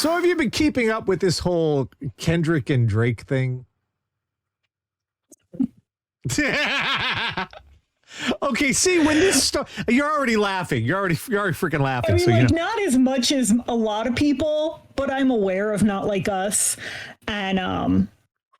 So have you been keeping up with this whole Kendrick and Drake thing? Okay, see, when this you're already laughing. You're already freaking laughing. I mean, so, like, not as much as a lot of people, but I'm aware of Not Like Us. And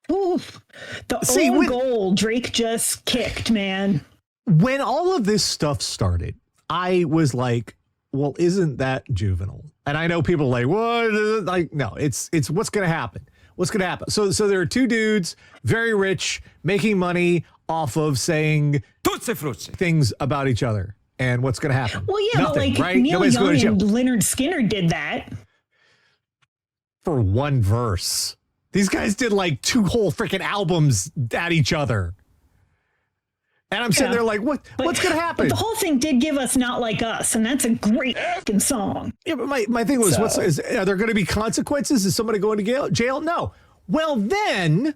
the goal Drake just kicked, man. When all of this stuff started, I was like, well, isn't that juvenile? And I know people are like, what? Like, no, it's what's going to happen. What's going to happen? So there are two dudes, very rich, making money off of saying things about each other. And what's going to happen? Well, yeah, nothing, but like right? Neil Young and Leonard Skinner did that. For one verse. These guys did like 2 whole freaking albums at each other. And I'm sitting there like, what's going to happen? The whole thing did give us Not Like Us, and that's a great fucking song. Yeah, but my thing was, are there going to be consequences? Is somebody going to jail? No. Well, then,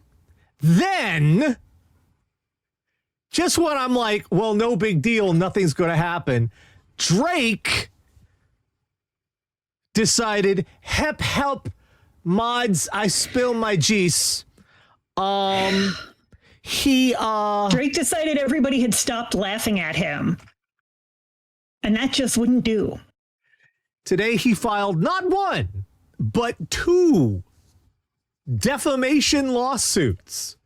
just when I'm like, well, no big deal, nothing's going to happen, Drake decided, help, mods, I spill my juice. Drake decided everybody had stopped laughing at him. And that just wouldn't do. Today he filed not 1, but 2 defamation lawsuits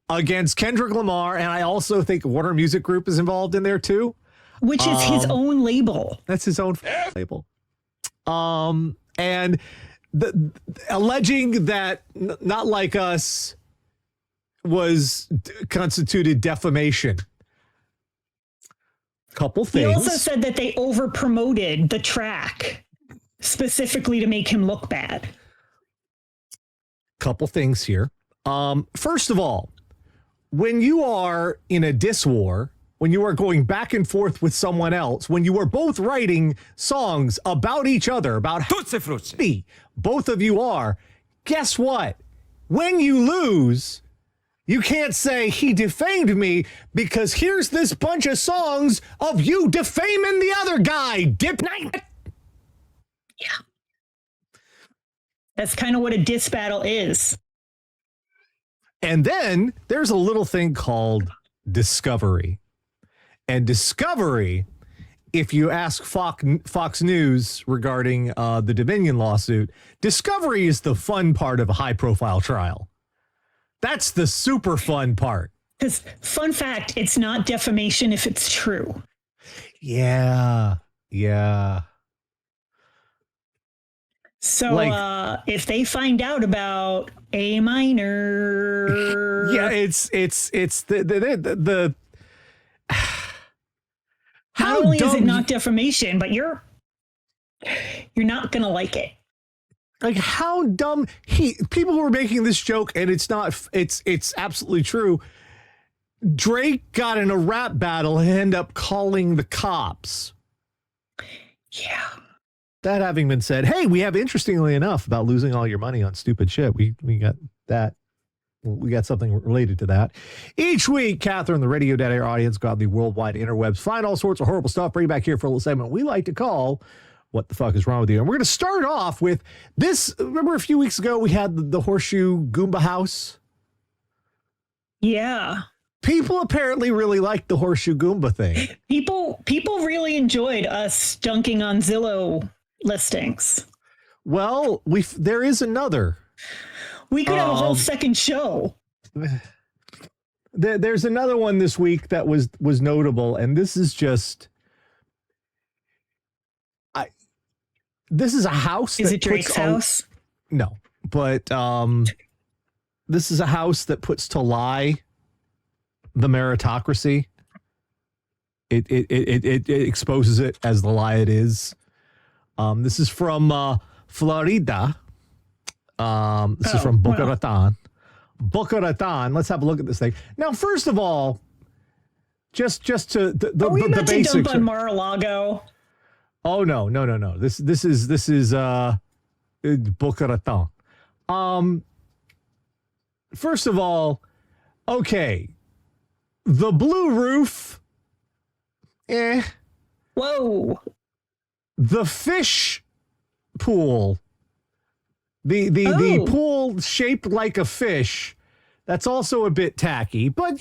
against Kendrick Lamar, and I also think Warner Music Group is involved in there too. Which is his own label. That's his own label. And alleging that Not Like Us constituted defamation. Couple things. He also said that they over promoted the track specifically to make him look bad. Couple things here. First of all, when you are in a diss war, when you are going back and forth with someone else, when you are both writing songs about each other, about how happy both of you are, guess what? When you lose, you can't say he defamed me because here's this bunch of songs of you defaming the other guy. Yeah. That's kind of what a diss battle is. And then there's a little thing called discovery. And discovery, if you ask Fox News regarding the Dominion lawsuit, discovery is the fun part of a high-profile trial. That's the super fun part. Because, fun fact, it's not defamation if it's true. Yeah. So, if they find out about A minor, yeah, it's the. How not only is it not defamation, but you're not gonna like it. Like, how dumb people were making this joke, and it's absolutely true. Drake got in a rap battle and ended up calling the cops. Yeah. That having been said, hey, we have, interestingly enough, about losing all your money on stupid shit. We got that. We got something related to that. Each week, Catherine, the Radio Dead Air audience, go out in the worldwide interwebs, find all sorts of horrible stuff, bring it back here for a little segment we like to call What the Fuck is Wrong with You? And we're going to start off with this. Remember a few weeks ago, we had the Horseshoe Goomba house? Yeah. People apparently really liked the Horseshoe Goomba thing. People really enjoyed us dunking on Zillow listings. Well, there is another. We could have a whole second show. There's another one this week that was notable, and this is just. This is a house. Is it Drake's house? No, but this is a house that puts to lie the meritocracy. It exposes it as the lie it is. This is from Florida. This is from Boca Raton. Boca Raton. Let's have a look at this thing. Now, first of all, just to the Are we about basics. To dump on Mar-a-Lago? Oh no. This is Boca Raton. First of all, okay. The blue roof. Whoa. The fish pool. The pool shaped like a fish. That's also a bit tacky, but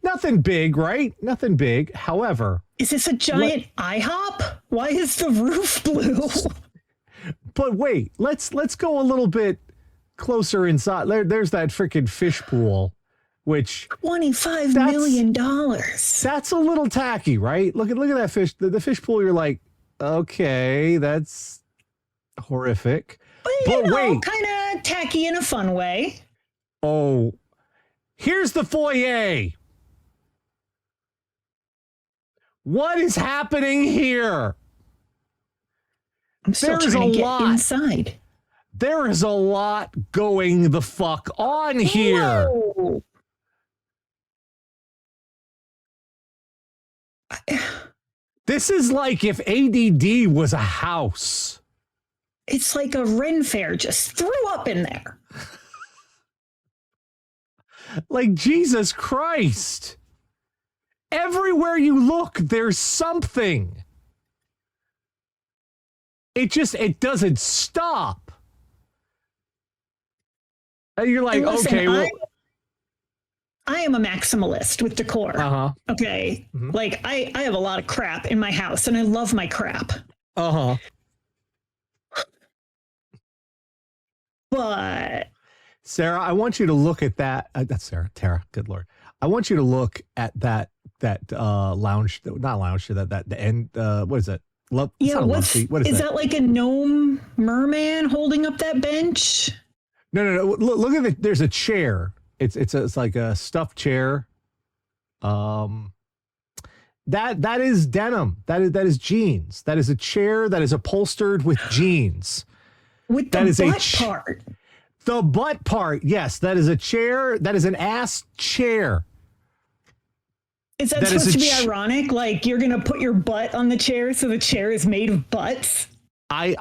nothing big, right? Nothing big. However, is this a giant IHOP? Why is the roof blue? But wait, let's go a little bit closer inside. There's that freaking fish pool, which $25 million. That's a little tacky, right? Look at that fish. The fish pool. You're like, okay, that's horrific. But wait, kind of tacky in a fun way. Oh, here's the foyer. What is happening here? I'm still trying to get inside. There is a lot going the fuck on here. Whoa. This is like if ADD was a house. It's like a Ren Fair just threw up in there. Like, Jesus Christ. Everywhere you look, there's something. It doesn't stop. And you're like, listen, okay, well. I am a maximalist with decor. Uh-huh. Okay. Mm-hmm. Like, I have a lot of crap in my house, and I love my crap. Uh-huh. But Sarah, I want you to look at that. That's Sarah, Tara. Good Lord. I want you to look at that lounge, not lounge, the end. What is it? What is that like a gnome merman holding up that bench? No. Look at it. There's a chair. It's like a stuffed chair. That is denim. That is jeans. That is a chair that is upholstered with jeans. With the butt part. The butt part, yes. That is a chair. That is an ass chair. Is that supposed to be ironic? Like, you're going to put your butt on the chair so the chair is made of butts? But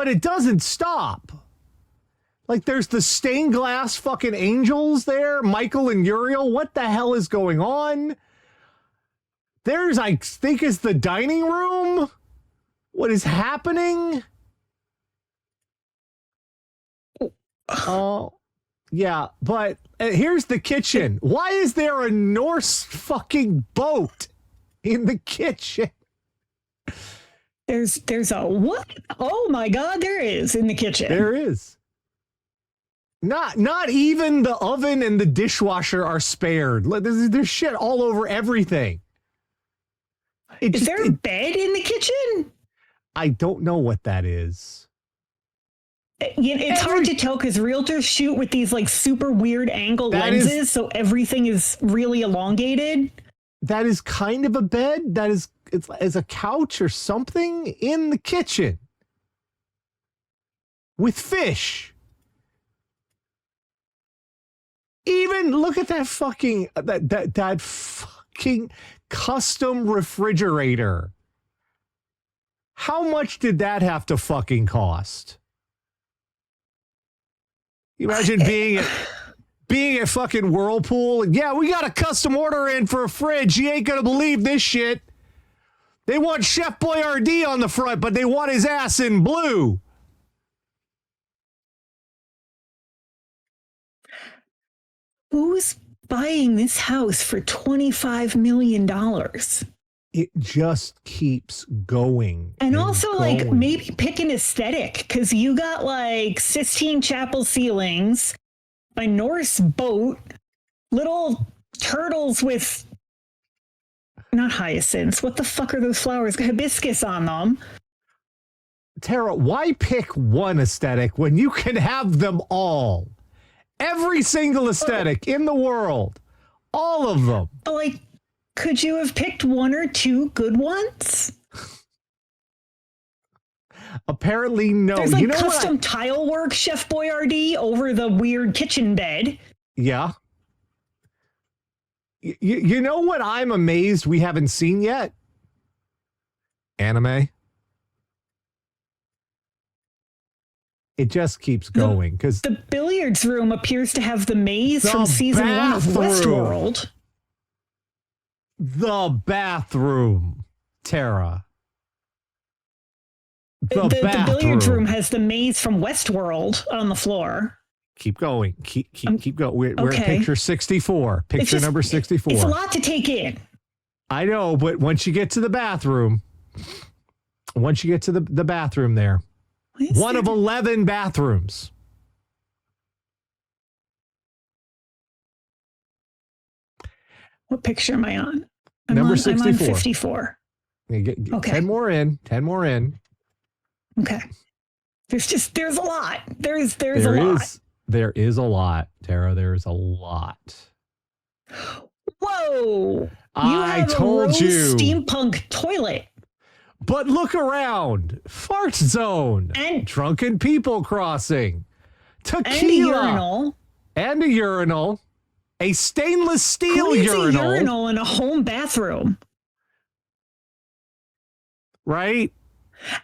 it doesn't stop. Like, there's the stained glass fucking angels there, Michael and Uriel. What the hell is going on? There's, I think, is the dining room. What is happening? Oh, yeah, but here's the kitchen. Why is there a Norse fucking boat in the kitchen? There's a what? Oh my God, there is in the kitchen. There is. Not even the oven and the dishwasher are spared. There's shit all over everything. Is there a bed in the kitchen? I don't know what that is. It's hard to tell because realtors shoot with these like super weird angle lenses, so everything is really elongated. That is kind of a bed. It's a couch or something in the kitchen with fish. Even look at that fucking that fucking custom refrigerator. How much did that have to fucking cost? You imagine being at fucking Whirlpool. Yeah, we got a custom order in for a fridge. You ain't gonna believe this shit. They want Chef Boyardee on the front, but they want his ass in blue. Who's buying this house for $25 million? It just keeps going. And also, like, maybe pick an aesthetic, because you got, like, Sistine Chapel ceilings, a Norse boat, little turtles with, not hyacinths, what the fuck are those flowers? Hibiscus on them. Tara, why pick one aesthetic when you can have them all? Every single aesthetic in the world. All of them. But, like, could you have picked one or two good ones? Apparently, no. There's like custom tile work, Chef Boyardee, over the weird kitchen bed. Yeah. You know what I'm amazed we haven't seen yet? Anime. It just keeps going because the billiards room appears to have the maze from season 1 of Westworld. The bathroom, Tara. The The billiards bathroom. room has the maze from Westworld on the floor. Keep going. Keep going. We're at Okay. picture 64. Picture number 64. It's a lot to take in. I know, but once you get to the bathroom, the bathroom there, one of 11 bathrooms. What picture am I on? Number 64. I'm on 54. Get Okay. 10 more in. 10 more in. Okay. There's a lot. There's a There lot. is. There is a lot, Tara. There is a lot. Whoa. I have told a rose you. steampunk toilet. But look around. Fart zone. And- drunken people crossing. Tequila. And a urinal. And a urinal. A stainless steel Who needs urinal. a urinal in a home bathroom? Right?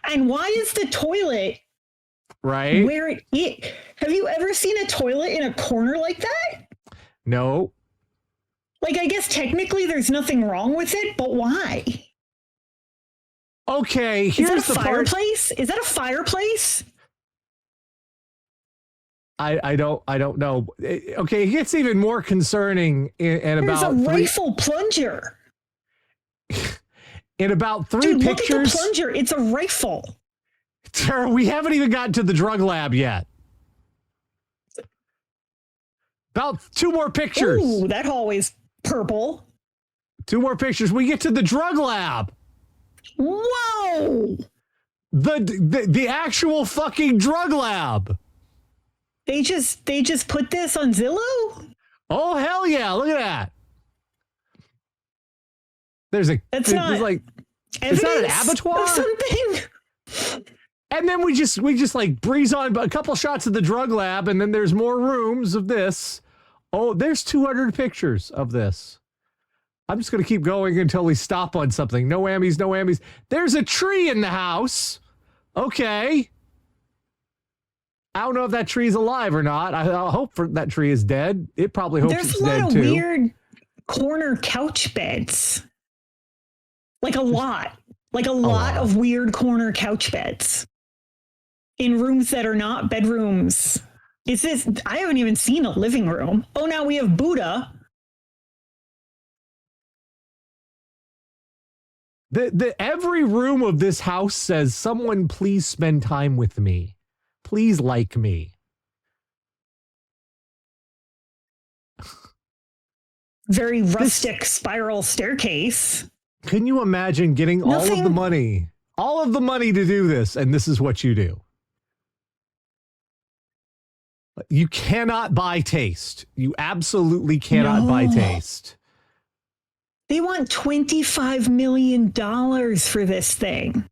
And why is the toilet Right? where it is? Have you ever seen a toilet in a corner like that? No. Like, I guess technically there's nothing wrong with it, but why? Okay, Is here's that a the part. fireplace? Is that a fireplace? I don't know. Okay, it gets even more concerning in There's about a rifle plunger. in about 3 Dude, look at the pictures. plunger. It's a rifle. Tara, we haven't even gotten to the drug lab yet. About 2 more pictures. Ooh, that hallway's purple. 2 more pictures. We get to the drug lab. Whoa! The actual fucking drug lab. They just put this on Zillow? Oh hell yeah! Look at that. There's a. That's there's not like. Is that an evidence abattoir? of something? And then we just like breeze on a couple shots of the drug lab, and then there's more rooms of this. Oh, there's 200 pictures of this. I'm just gonna keep going until we stop on something. No whammies, no whammies. There's a tree in the house. Okay. I don't know if that tree's alive or not. I hope that tree is dead. It probably hopes There's it's a lot dead of too. weird corner couch beds. Like a lot. Like a lot of weird corner couch beds. In rooms that are not bedrooms. I haven't even seen a living room. Oh, now we have Buddha. Every room of this house says, "Someone please spend time with me. Please like me." Very rustic spiral staircase. Can you imagine getting all of the money to do this, and this is what you do? You cannot buy taste. You absolutely cannot buy taste. They want $25 million for this thing.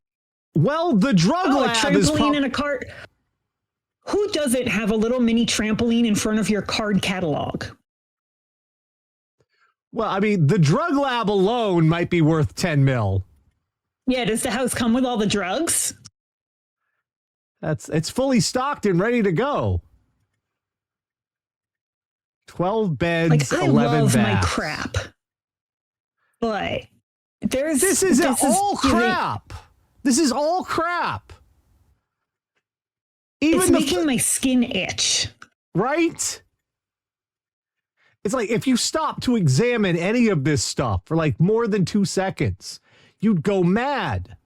Well, the drug A lab is trampoline and a cart. Who doesn't have a little mini trampoline in front of your card catalog? well, I mean, the drug lab alone might be worth 10 mil. Yeah, does the house come with all the drugs? It's fully stocked and ready to go. 12 beds, Like, I 11 love my baths. crap. But This is all crap. This is all crap. It's Even making my skin itch. right? It's like if you stop to examine any of this stuff for like more than 2 seconds, you'd go mad.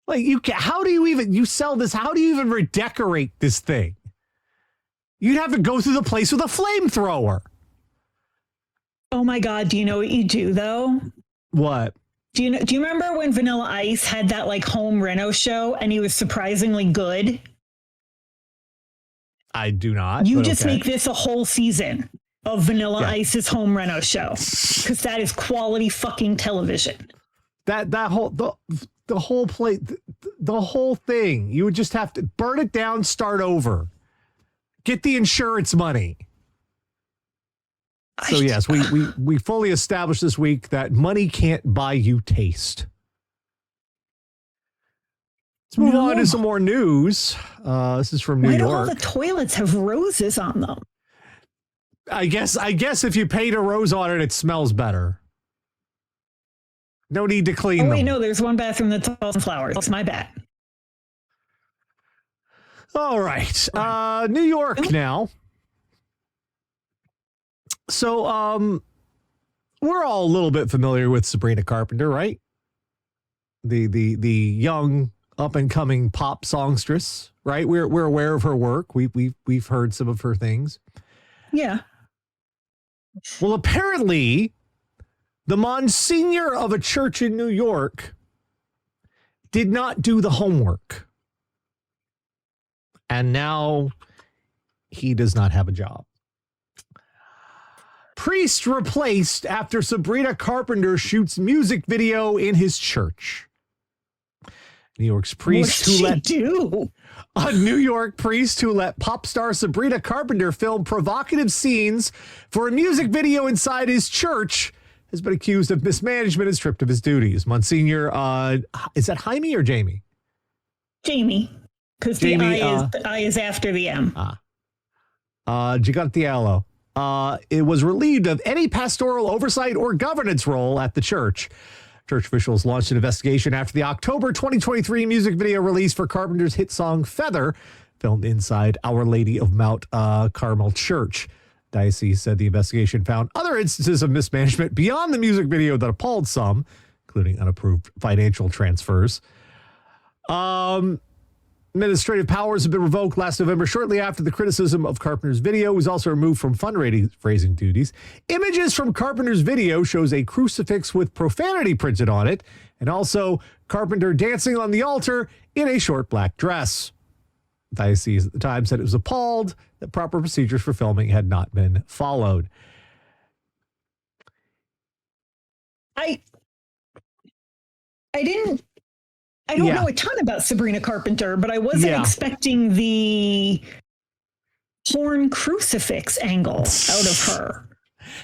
Like how do you sell this? How do you even redecorate this thing? You'd have to go through the place with a flamethrower. Oh my God, do you know what you do though? What? Do you remember when Vanilla Ice had that like home reno show and he was surprisingly good? I do not. You but just okay. make this a whole season of Vanilla Ice's home reno show. Because that is quality fucking television. that whole the whole plate, the whole thing. You would just have to burn it down, start over, get the insurance money. So yes, we fully established this week that money can't buy you taste. Let's move on to some more news. This is from New Why York. do all the toilets have roses on them? I guess if you paint a rose on it, it smells better. No need to clean Oh, wait, them. no, there's one bathroom that's all flowers. It's my bad. All right. New York now. So, we're all a little bit familiar with Sabrina Carpenter, right? The young up and coming pop songstress, right? We're aware of her work. We've heard some of her things. Yeah. Well, apparently, the Monsignor of a church in New York did not do the homework. And now he does not have a job. Priest replaced after Sabrina Carpenter shoots music video in his church. New York's priest a New York priest who let pop star Sabrina Carpenter film provocative scenes for a music video inside his church has been accused of mismanagement and stripped of his duties. Monsignor, is that Jaime or Jamie? Jamie, because the I is after the M. Gigatiello. It was relieved of any pastoral oversight or governance role at the church. Church officials launched an investigation after the October 2023 music video release for Carpenter's hit song Feather, filmed inside Our Lady of Mount Carmel Church. Diocese said the investigation found other instances of mismanagement beyond the music video that appalled some, including unapproved financial transfers. Administrative powers have been revoked last November, shortly after the criticism of Carpenter's video was also removed from fundraising duties. Images from Carpenter's video shows a crucifix with profanity printed on it, and also Carpenter dancing on the altar in a short black dress. Diocese at the time said it was appalled that proper procedures for filming had not been followed. I don't know a ton about Sabrina Carpenter, but I wasn't expecting the porn crucifix angle out of her.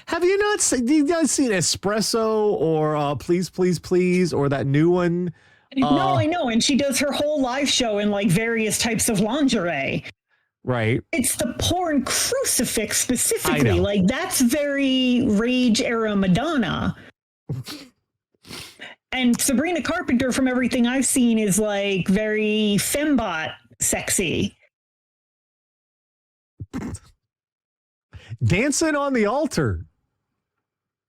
Have you not seen Espresso or Please, Please, Please, or that new one? No, I know. And she does her whole live show in like various types of lingerie. Right. It's the porn crucifix specifically. Like that's very Rage era Madonna. And Sabrina Carpenter, from everything I've seen, is like very fembot sexy. Dancing on the altar.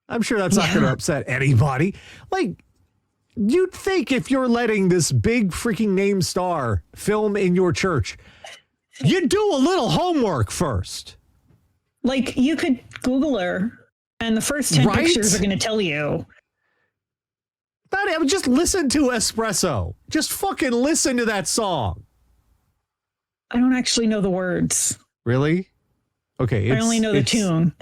I'm sure that's not going to upset anybody. Like, you'd think if you're letting this big freaking name star film in your church, you'd do a little homework first. Like, you could Google her, and the first 10 pictures are going to tell you. Just listen to Espresso. Just fucking listen to that song. I don't actually know the words. Really? Okay. I only know the tune.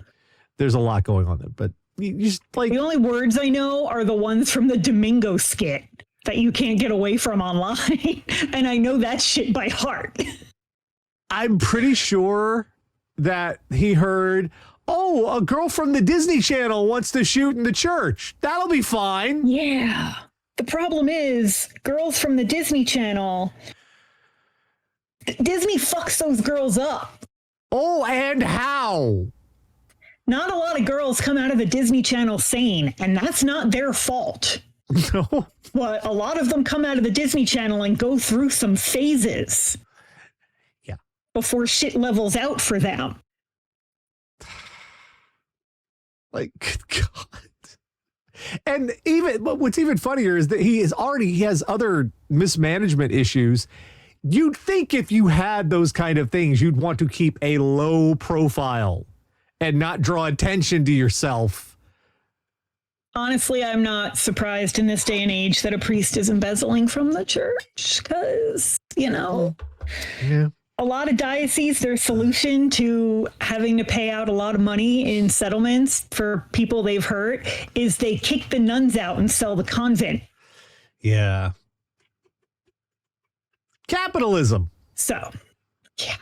There's a lot going on there, but you just like... The only words I know are the ones from the Domingo skit that you can't get away from online. And I know that shit by heart. I'm pretty sure that he heard... Oh, a girl from the Disney Channel wants to shoot in the church. That'll be fine. Yeah. The problem is, girls from the Disney Channel, Disney fucks those girls up. Oh, and how? Not a lot of girls come out of the Disney Channel sane, and that's not their fault. No. But a lot of them come out of the Disney Channel and go through some phases. Yeah. Before shit levels out for them. Like, good God. And what's even funnier is that he has other mismanagement issues. You'd think if you had those kind of things, you'd want to keep a low profile and not draw attention to yourself. Honestly, I'm not surprised in this day and age that a priest is embezzling from the church because, Yeah. A lot of dioceses, their solution to having to pay out a lot of money in settlements for people they've hurt is they kick the nuns out and sell the convent. Yeah. Capitalism. So, yeah.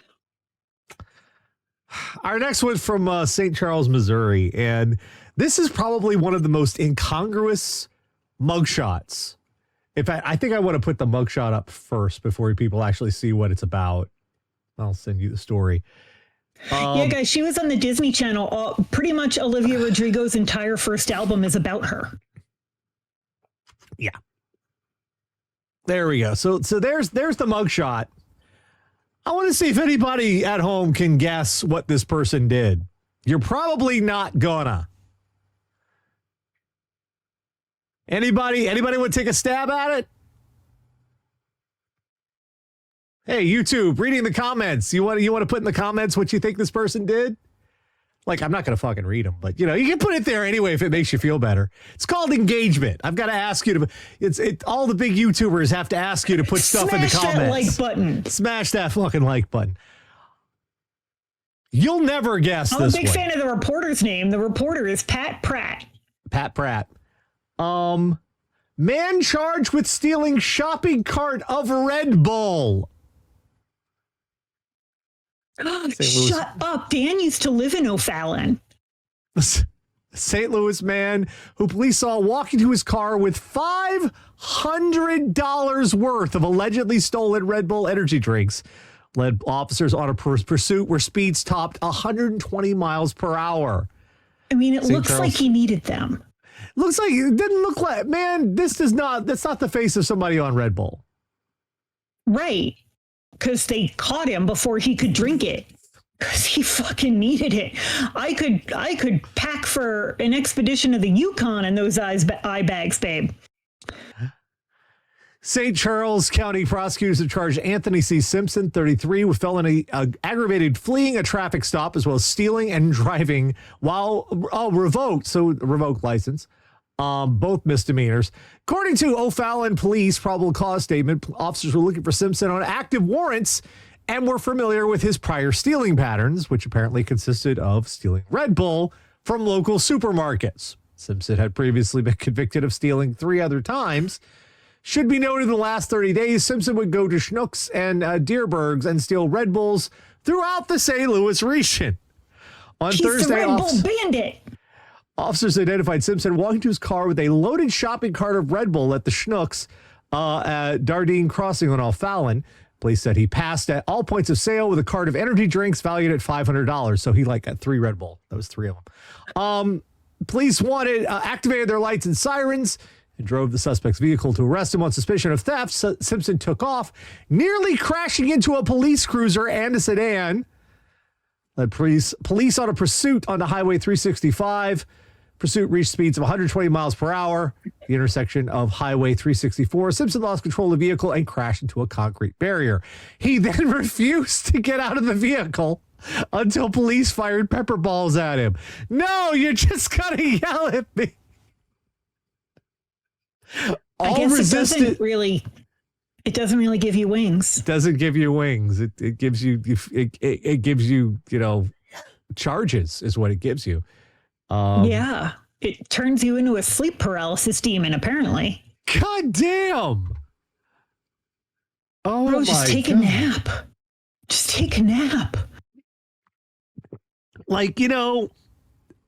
Our next one's from St. Charles, Missouri, and this is probably one of the most incongruous mugshots. In fact, I think I want to put the mugshot up first before people actually see what it's about. I'll send you the story. Yeah, guys, she was on the Disney Channel. Pretty much Olivia Rodrigo's entire first album is about her. Yeah. There we go. So there's the mugshot. I want to see if anybody at home can guess what this person did. You're probably not gonna. Anybody want to take a stab at it? Hey, YouTube, reading the comments. You want to put in the comments what you think this person did? Like, I'm not going to fucking read them, but, you can put it there anyway if it makes you feel better. It's called engagement. I've got to ask you to, all the big YouTubers have to ask you to put stuff in the comments. Smash that like button. Smash that fucking like button. You'll never guess this one. I'm a big fan of the reporter's name. The reporter is Pat Pratt. Pat Pratt. Man charged with stealing shopping cart of Red Bull. Shut up. Dan used to live in O'Fallon. St. Louis man who police saw walking to his car with $500 worth of allegedly stolen Red Bull energy drinks led officers on a pursuit where speeds topped 120 miles per hour. I mean, it looks like he needed them. Looks like it didn't look like, man, that's not the face of somebody on Red Bull. Right. Because they caught him before he could drink it. Because he fucking needed it. I could pack for an expedition of the Yukon in those eye bags, babe. St. Charles County prosecutors have charged Anthony C. Simpson, 33, with felony aggravated fleeing a traffic stop, as well as stealing and driving while revoked license. Both misdemeanors. According to O'Fallon police probable cause statement, officers were looking for Simpson on active warrants and were familiar with his prior stealing patterns, which apparently consisted of stealing Red Bull from local supermarkets. Simpson had previously been convicted of stealing 3 other times. Should be noted in the last 30 days, Simpson would go to Schnucks and Deerbergs and steal Red Bulls throughout the St. Louis region. On Thursday, the Red Bull bandit. Officers identified Simpson walking to his car with a loaded shopping cart of Red Bull at the Schnucks at Dardine Crossing on O'Fallon. Police said he passed at all points of sale with a cart of energy drinks valued at $500. So he got 3 Red Bull. That was 3 of them. Police activated their lights and sirens and drove the suspect's vehicle to arrest him on suspicion of theft. Simpson took off, nearly crashing into a police cruiser and a sedan. Led police on a pursuit onto Highway 365. Pursuit reached speeds of 120 miles per hour, the intersection of Highway 364. Simpson lost control of the vehicle and crashed into a concrete barrier. He then refused to get out of the vehicle until police fired pepper balls at him. No, you're just going to yell at me. I guess it doesn't really give you wings. It doesn't give you wings. It gives you, it gives you, charges is what it gives you. Yeah, it turns you into a sleep paralysis demon, apparently. God damn. Oh, bro, just take a nap. Just take a nap.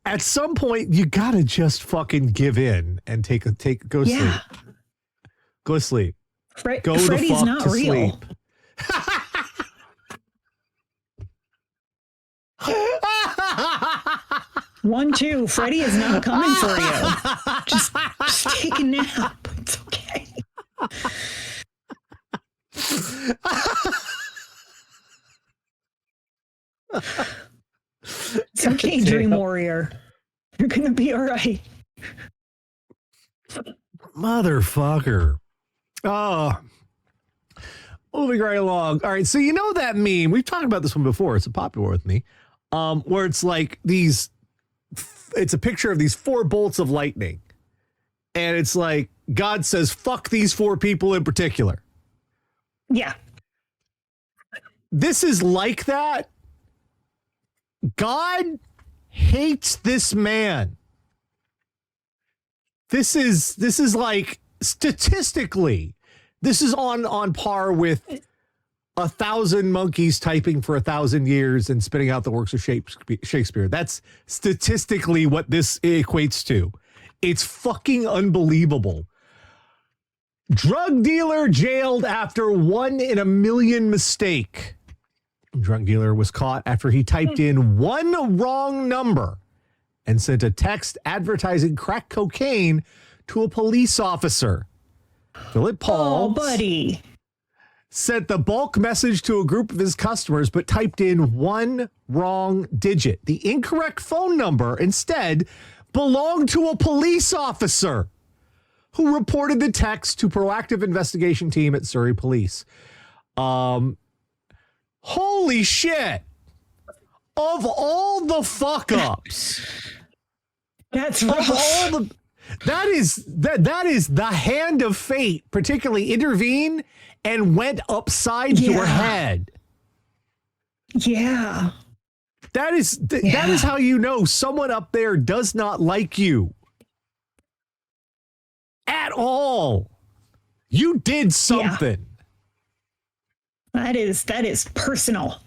At some point you gotta just fucking give in and go sleep. Go sleep. Freddy's not real. Sleep. 1, 2, Freddy is not coming for you. Just take a nap. It's okay. It's okay, Dream Warrior. You're gonna be all right. Motherfucker. Oh. Moving right along. All right, so you know that meme. We've talked about this one before. It's a popular one with me. Where it's like it's a picture of these 4 bolts of lightning. And it's like, God says, fuck these 4 people in particular. Yeah. This is like that. God hates this man. This is like, statistically, this is on par with 1,000 monkeys typing for 1,000 years and spitting out the works of Shakespeare. That's statistically what this equates to. It's fucking unbelievable. Drug dealer jailed after 1 in a million mistake. Drug dealer was caught after he typed in 1 wrong number and sent a text advertising crack cocaine to a police officer. Philip Paul, buddy, sent the bulk message to a group of his customers, but typed in one wrong digit. The incorrect phone number instead belonged to a police officer who reported the text to proactive investigation team at Surrey Police. Holy shit. Of all the fuck ups. That's rough. That is the hand of fate, particularly intervene and went upside your head. Yeah. That is how you know someone up there does not like you at all. You did something. Yeah. That is personal.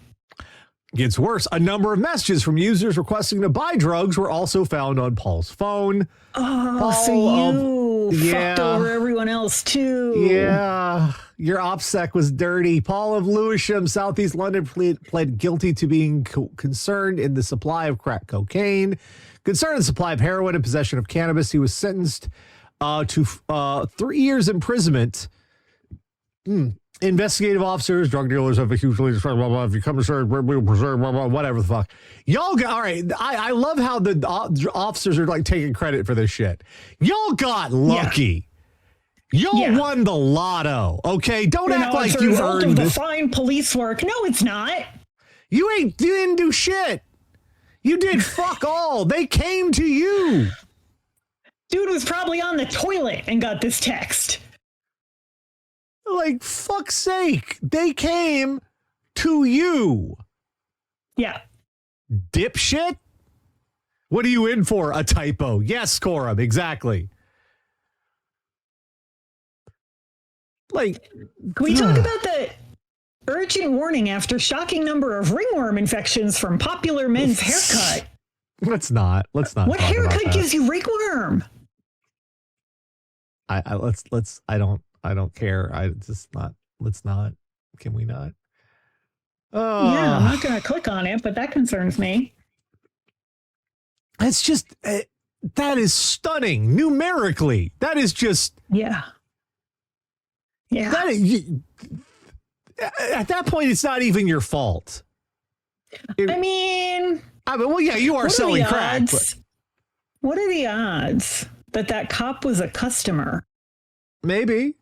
Gets worse. A number of messages from users requesting to buy drugs were also found on Paul's phone. Oh, so you fucked over everyone else too. Yeah. Your OPSEC was dirty. Paul of Lewisham, Southeast London, pled guilty to being concerned in the supply of crack cocaine, concerned in the supply of heroin, and possession of cannabis. He was sentenced to 3 years imprisonment. Investigative officers, drug dealers have a hugely blah, blah, blah. If you come to serve, we'll preserve, blah, blah, whatever the fuck. Y'all got, all right. I love how the officers are like taking credit for this shit. Y'all got lucky. Y'all won the lotto. Okay. Don't act like you earned the fine police work. No, it's not. You didn't do shit. You did fuck all. They came to you. Dude was probably on the toilet and got this text. Like, fuck's sake. They came to you. Yeah. Dipshit? What are you in for? A typo. Yes, Corum. Exactly. Like, can we talk about the urgent warning after shocking number of ringworm infections from popular men's haircut? Let's not. What haircut gives you ringworm? I don't care. Let's not. Can we not? Yeah, I'm not going to click on it, but that concerns me. It's just, that is stunning numerically. That is just. Yeah. Yeah. At that point, it's not even your fault. I mean, well, yeah, you are selling crack. But what are the odds that cop was a customer? Maybe.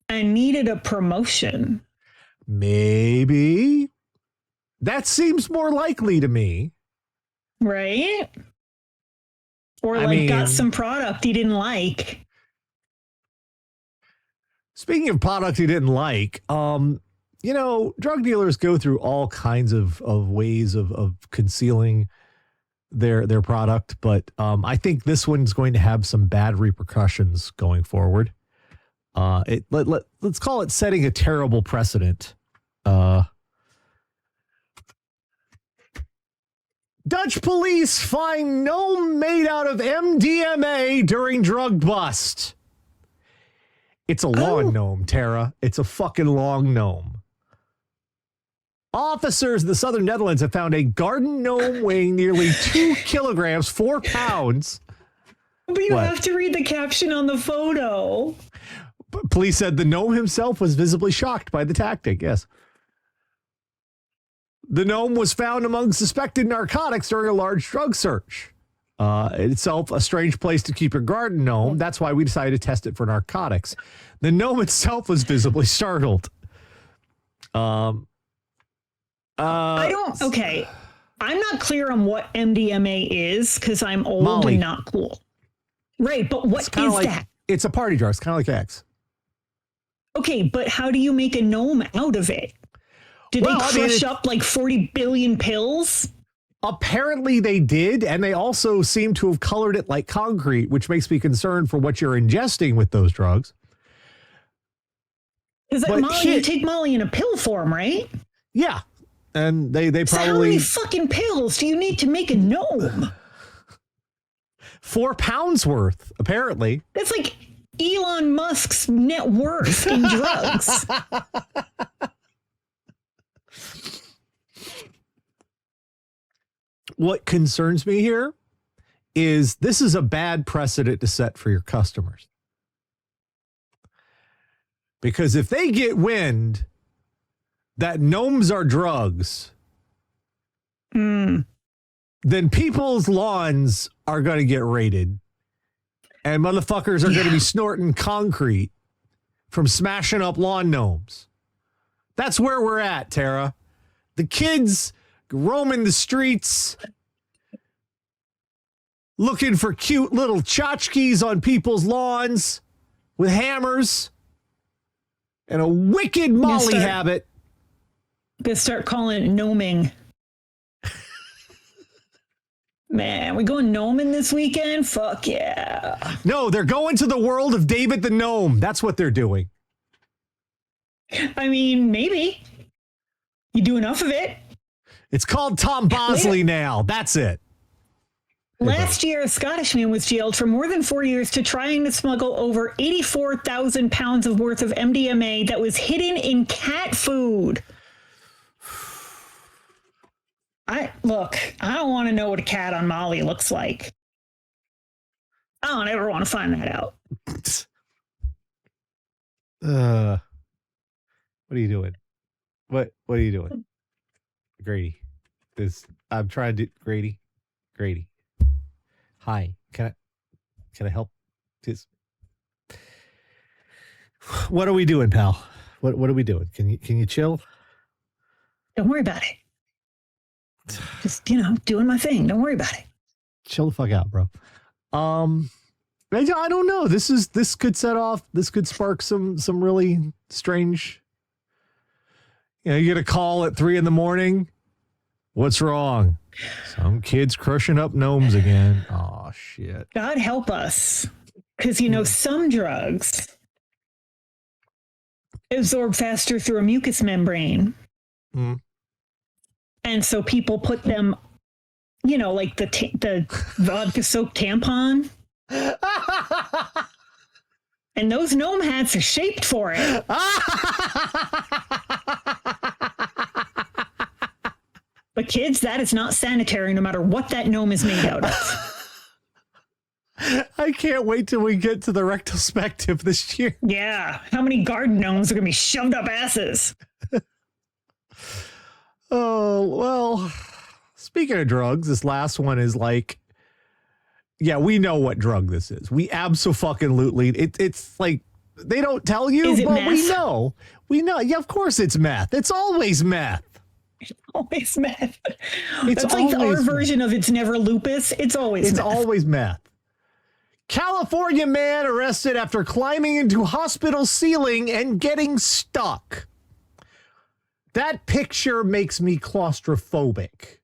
And needed a promotion. Maybe. That seems more likely to me. Right? Or got some product he didn't like. Speaking of product he didn't like, drug dealers go through all kinds of ways of concealing their product, but I think this one's going to have some bad repercussions going forward. Let's call it setting a terrible precedent. Dutch police find gnome made out of MDMA during drug bust. It's a long gnome, Tara. It's a fucking long gnome. Officers in the southern Netherlands have found a garden gnome weighing nearly 2 kilograms, 4 pounds. But you have to read the caption on the photo. Police said the gnome himself was visibly shocked by the tactic. Yes. The gnome was found among suspected narcotics during a large drug search. Itself a strange place to keep your garden gnome. That's why we decided to test it for narcotics. The gnome itself was visibly startled. Okay. I'm not clear on what MDMA is because I'm old Molly. And not cool. Right, but what is that? It's a party drug. It's kind of like X. Okay, but how do you make a gnome out of it? Did they crush up like 40 billion pills? Apparently they did, and they also seem to have colored it like concrete, which makes me concerned for what you're ingesting with those drugs. Is that Molly? You take Molly in a pill form, right? Yeah, and they So probably. How many fucking pills do you need to make a gnome? 4 pounds worth, apparently. That's like Elon Musk's net worth in drugs. What concerns me here is this is a bad precedent to set for your customers. Because if they get wind that gnomes are drugs, then people's lawns are going to get raided. And motherfuckers are going to be snorting concrete from smashing up lawn gnomes. That's where we're at, Tara. The kids roaming the streets, looking for cute little tchotchkes on people's lawns with hammers and a wicked Molly habit. Gonna start calling it gnoming. Man, we going gnoming this weekend? Fuck yeah. No, they're going to the world of David the Gnome. That's what they're doing. I mean, maybe. You do enough of it. It's called Tom Bosley now. That's it. Last year, a Scottish man was jailed for more than 4 years to trying to smuggle over 84,000 pounds of worth of MDMA that was hidden in cat food. I don't want to know what a cat on Molly looks like. I don't ever want to find that out. What are you doing? What are you doing? Grady. I'm trying to Grady. Hi. Can I help? What are we doing, pal? What are we doing? Can you chill? Don't worry about it. Just, doing my thing. Don't worry about it. Chill the fuck out, bro. I don't know. This could spark some really strange. You get a call at 3 a.m. What's wrong? Some kid's crushing up gnomes again. Oh shit. God help us. Because some drugs absorb faster through a mucous membrane. And so people put them, like the vodka soaked tampon. And those gnome hats are shaped for it. But kids, that is not sanitary no matter what that gnome is made out of. I can't wait till we get to the retrospective this year. Yeah. How many garden gnomes are going to be shoved up asses? Oh, well, speaking of drugs, this last one is like, yeah, we know what drug this is. We absolutely, it's like, they don't tell you, but meth? We know. Yeah, of course it's meth. It's always meth. It's always meth. It's like our version of it's never lupus. It's always meth. California man arrested after climbing into hospital ceiling and getting stuck. That picture makes me claustrophobic.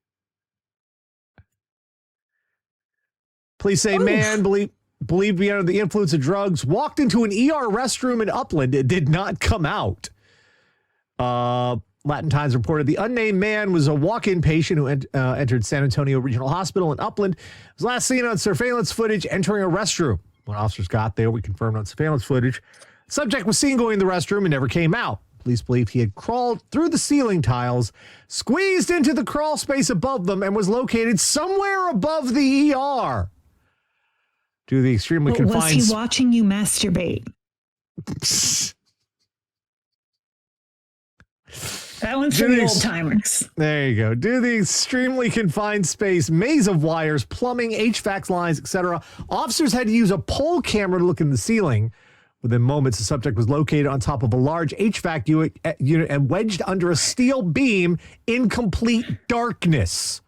Police say man believed to be under the influence of drugs walked into an ER restroom in Upland. It did not come out. Latin Times reported the unnamed man was a walk-in patient who entered San Antonio Regional Hospital in Upland. He was last seen on surveillance footage entering a restroom. When officers got there, we confirmed on surveillance footage. The subject was seen going to the restroom and never came out. Police believe he had crawled through the ceiling tiles, squeezed into the crawl space above them, and was located somewhere above the ER. Due to the extremely confined... Was he watching you masturbate? That one's for the old timers. There you go. Due to the extremely confined space, maze of wires, plumbing, HVAC lines, etc., officers had to use a pole camera to look in the ceiling. Within moments, the subject was located on top of a large HVAC unit and wedged under a steel beam in complete darkness.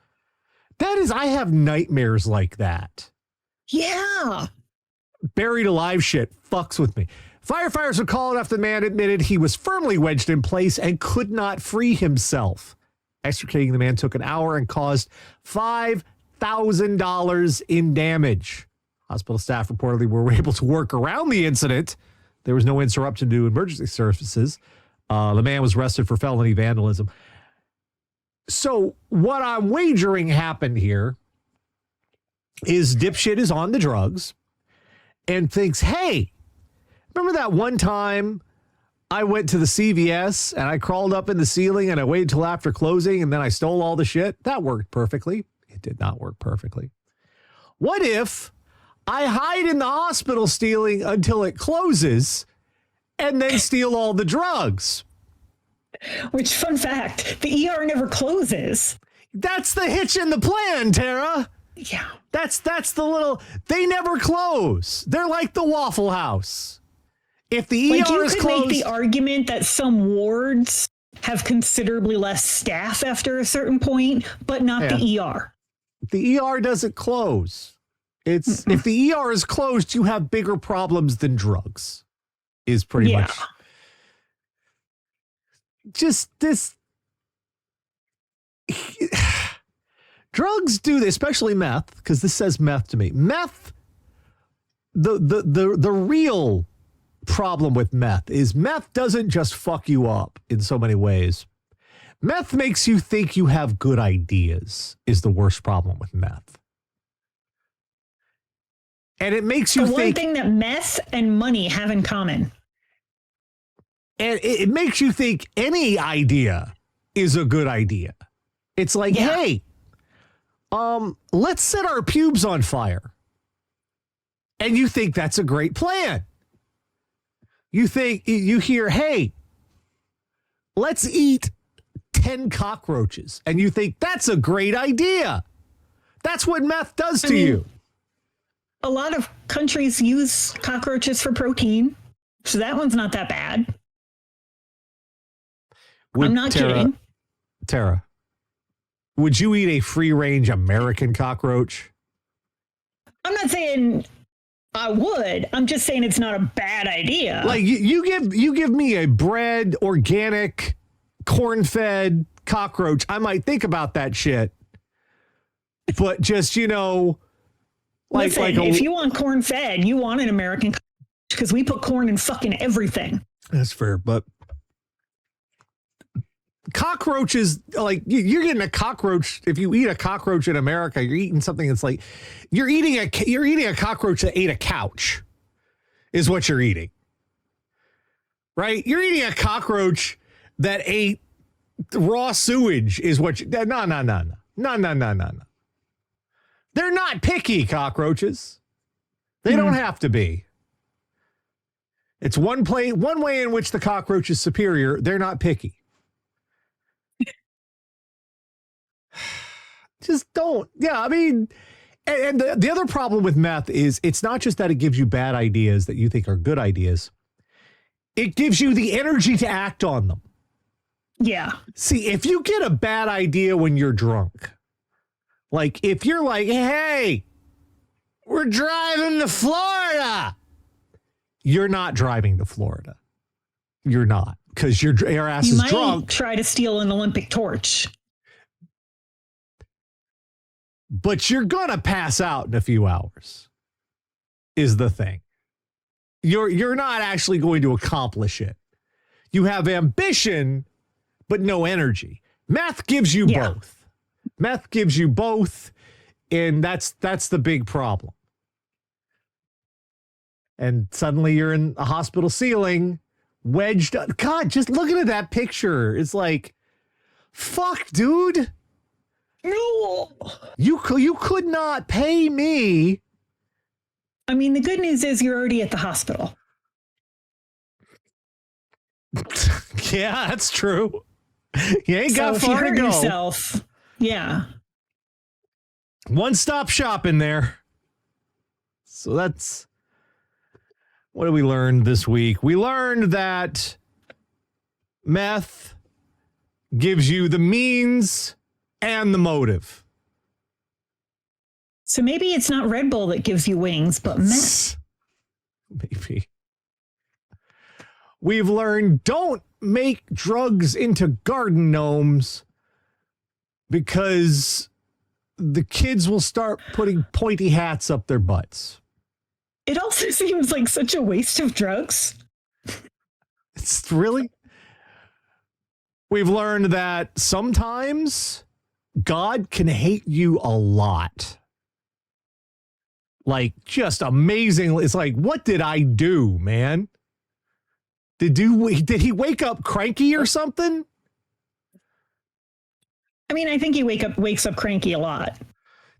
I have nightmares like that. Yeah. Buried alive shit fucks with me. Firefighters were called after the man admitted he was firmly wedged in place and could not free himself. Extricating the man took an hour and caused $5,000 in damage. Hospital staff reportedly were able to work around the incident. There was no interruption to emergency services. The man was arrested for felony vandalism. So what I'm wagering happened here is dipshit is on the drugs and thinks, hey, remember that one time I went to the CVS and I crawled up in the ceiling and I waited till after closing and then I stole all the shit? That worked perfectly. It did not work perfectly. What if I hide in the hospital ceiling until it closes and then steal all the drugs. Which, fun fact, the ER never closes. That's the hitch in the plan, Tara. Yeah. That's the little, they never close. They're like the Waffle House. If the Like ER you is could closed, make the argument that some wards have considerably less staff after a certain point, but not the ER. the ER doesn't close. It's if the ER is closed, you have bigger problems than drugs. Is pretty much just this. Drugs do this, especially meth, because this says meth to me. Meth, the real problem with meth is meth doesn't just fuck you up in so many ways. Meth makes you think you have good ideas is the worst problem with meth. And it makes you think... one thing that meth and money have in common. And it makes you think any idea is a good idea. It's like, hey, let's set our pubes on fire. And you think that's a great plan. You hear, hey, let's eat 10 cockroaches. And you think that's a great idea. That's what meth does to you. A lot of countries use cockroaches for protein. So that one's not that bad. I'm not kidding. Tara, would you eat a free-range American cockroach? I'm not saying I would. I'm just saying it's not a bad idea. Like you give me a bred, organic, corn-fed cockroach, I might think about that shit. But just, Listen, if you want corn-fed, you want an American cockroach because we put corn in fucking everything. That's fair, but cockroaches, like you're getting a cockroach. If you eat a cockroach in America, you're eating something that's like you're eating a cockroach that ate a couch, is what you're eating, right? You're eating a cockroach that ate raw sewage, is what you. No. They're not picky cockroaches. They don't have to be. It's one way in which the cockroach is superior. They're not picky. Just don't. Yeah, I mean, and the other problem with meth is it's not just that it gives you bad ideas that you think are good ideas. It gives you the energy to act on them. Yeah. See, if you get a bad idea when you're drunk, like if you're like, hey, we're driving to Florida. You're not driving to Florida. You're not, because your ass is drunk. You might try to steal an Olympic torch. But you're going to pass out in a few hours, is the thing. You're not actually going to accomplish it. You have ambition, but no energy. Meth gives you both. Meth gives you both, and that's the big problem. And suddenly you're in a hospital ceiling, wedged up. God, just looking at that picture, it's like, fuck, dude. No. You could not pay me. I mean, the good news is you're already at the hospital. Yeah, that's true. You ain't got far to go. Yourself, yeah. One-stop shop in there. So that's what did we learn this week? We learned that meth gives you the means and the motive. So maybe it's not Red Bull that gives you wings, but meth. Maybe. We've learned don't make drugs into garden gnomes because the kids will start putting pointy hats up their butts. It also seems like such a waste of drugs. It's really. We've learned that sometimes God can hate you a lot. Like, just amazing. It's like, what did I do, man? Did he wake up cranky or something? I mean, I think he wakes up cranky a lot.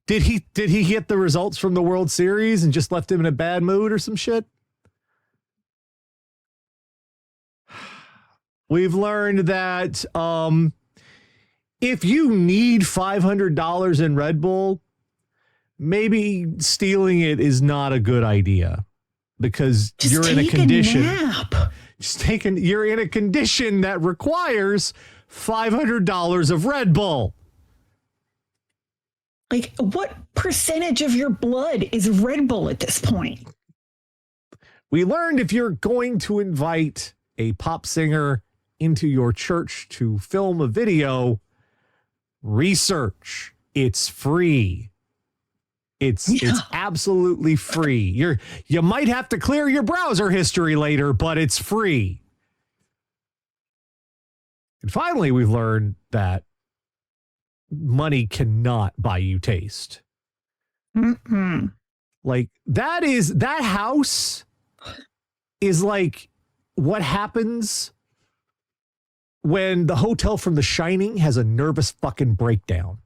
Did he get the results from the World Series and just left him in a bad mood or some shit? We've learned that if you need $500 in Red Bull, maybe stealing it is not a good idea because you're in a condition. You're in a condition that requires $500 of Red Bull. Like, what percentage of your blood is Red Bull at this point? We learned if you're going to invite a pop singer into your church to film a video, research. It's free. It's absolutely free. You might have to clear your browser history later, but it's free. And finally, we've learned that money cannot buy you taste. Mm-mm. Like that house is like what happens when the hotel from The Shining has a nervous fucking breakdown.